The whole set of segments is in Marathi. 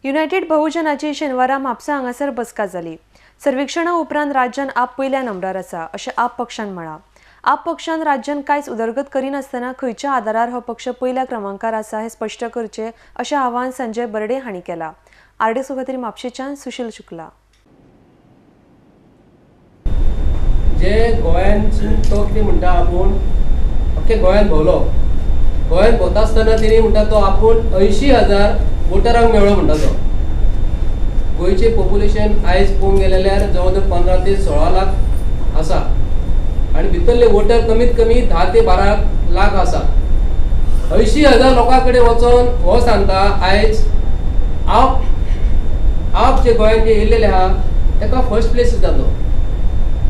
युनायटेड बहुजनाची शेनवारा म्हापसा हांगासर बसका जाली। सर्वेक्षणा उपरांत राज्यान आप पयल्या नंबरार आसा अशें आप पक्षान म्हळां। आप पक्षान राज्यान कांयच उदरगत करिनासतना खंयच्या आदारार हो पक्ष पयल्या क्रमांकार आसा हें स्पश्ट करचें अशें आवाहन संजय बर्डे हांणी केलां। आरडीएस खातीर म्हापशेच्यान सुशील शुक्ला। जे गोंयांतसून तो कितें म्हणटा आपूण अख्खे गोंयांत भोंवलो। गोंयांत भोंवता आसतना तेणी म्हणटा तो आपूण 80,000 वोटरांक मेळ्ळो म्हणटा तो। गोंयचें पॉप्युलेशन आयज पळोवंक गेल्यार जवळ जवळ 15 ते 16 लाख आसा आनी भितरले वोटर कमीत कमी 10 ते 12 लाख आसा। 80,000 लोकां कडेन वचोन हो सांगता आयज आप जे गोंयांत जे येयलेले आहा ताका फर्स्ट प्लेस दिता तो।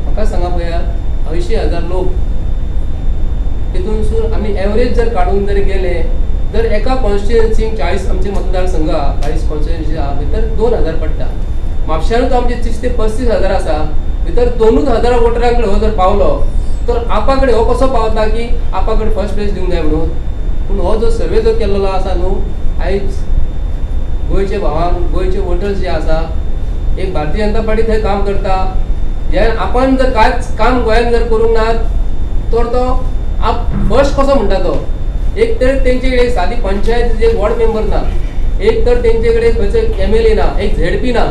म्हाका सांगा पळया 80,000 लोक तितूनसून आमी एवरेज जर काडून जर गेले तर एका कॉन्स्टिट्युएन्सीक 40 आमचे मतदारसंघ आहा, 40 कॉन्स्टिट्युएन्सी आहा, भितर 2,000 पडटा। म्हापशांतूच आमचे 30 ते 35,000 आसा, भितर 2,000 वोटरां कडेन हो जर पावलो तर आपा कडेन हो कसो पावता की आपा कडेन फर्स्ट प्लेस दिवंक जाय म्हणून। पूण हो जो सर्वे जो केल्लो आसा न्हू आयज गोंयचे भावांक गोंयचे वोटर्स जे आसा एक भारतीय जनता पार्टी थंय काम करता। जे आपण जर कांयच काम गोंयांत जर करूंक ना तर तो आप फर्स्ट कसो म्हणटा तो। एक तर तेंचे कडेन सादी पंचायत जे वॉर्ड मेंबर ना, एक तर तेंचे कडेन खंयचो MLA ना, एक ZP ना।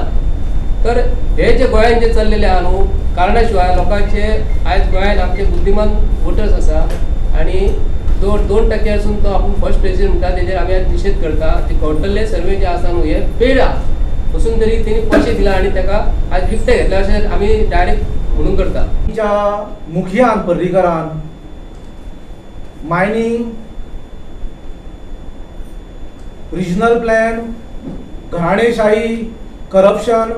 तर हे जे गोंयांत जे चल्लेले आहा न्हू कारणा शिवाय लोकांचे आयज गोंयांत आमचे बुद्धिमान वोटर्स आसा आनी 2% आसून तो आपूण फर्स्ट प्लेसीर म्हणटा तेजेर आमी आज निशेध करता। ते कौटल्य सर्वे जे आसा न्हू हे पेड आहा वचून तरी तेणी पयशे दिला आनी ताका आज विकते घेतला अशें आमी डायरेक्ट म्हणून करता। मुखियान पर्रीकरान मायनिंग रिजनल प्लॅन घराणेशाही करप्शन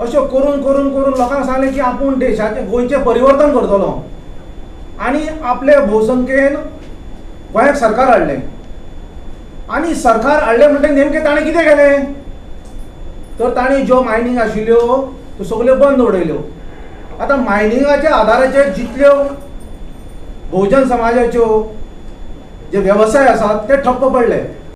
अशें करून करून करून लोकांक सांगलें की आपूण देशाचें गोंयचें परिवर्तन करतलो आनी आपले भोवसंख्येन गोंयाक सरकार हाडलें। आनी सरकार हाडलें म्हणटकीर नेमकें ताणें कितें केलें तर ताणें ज्यो मायनिंग आशिल्ल्यो त्यो सगल्यो बंद उडयल्यो। आतां मायनिंगाच्या आदाराचेर जितल्यो बहुजन समाजाच्यो जे वेवसाय आसात ते ठप्प पडले।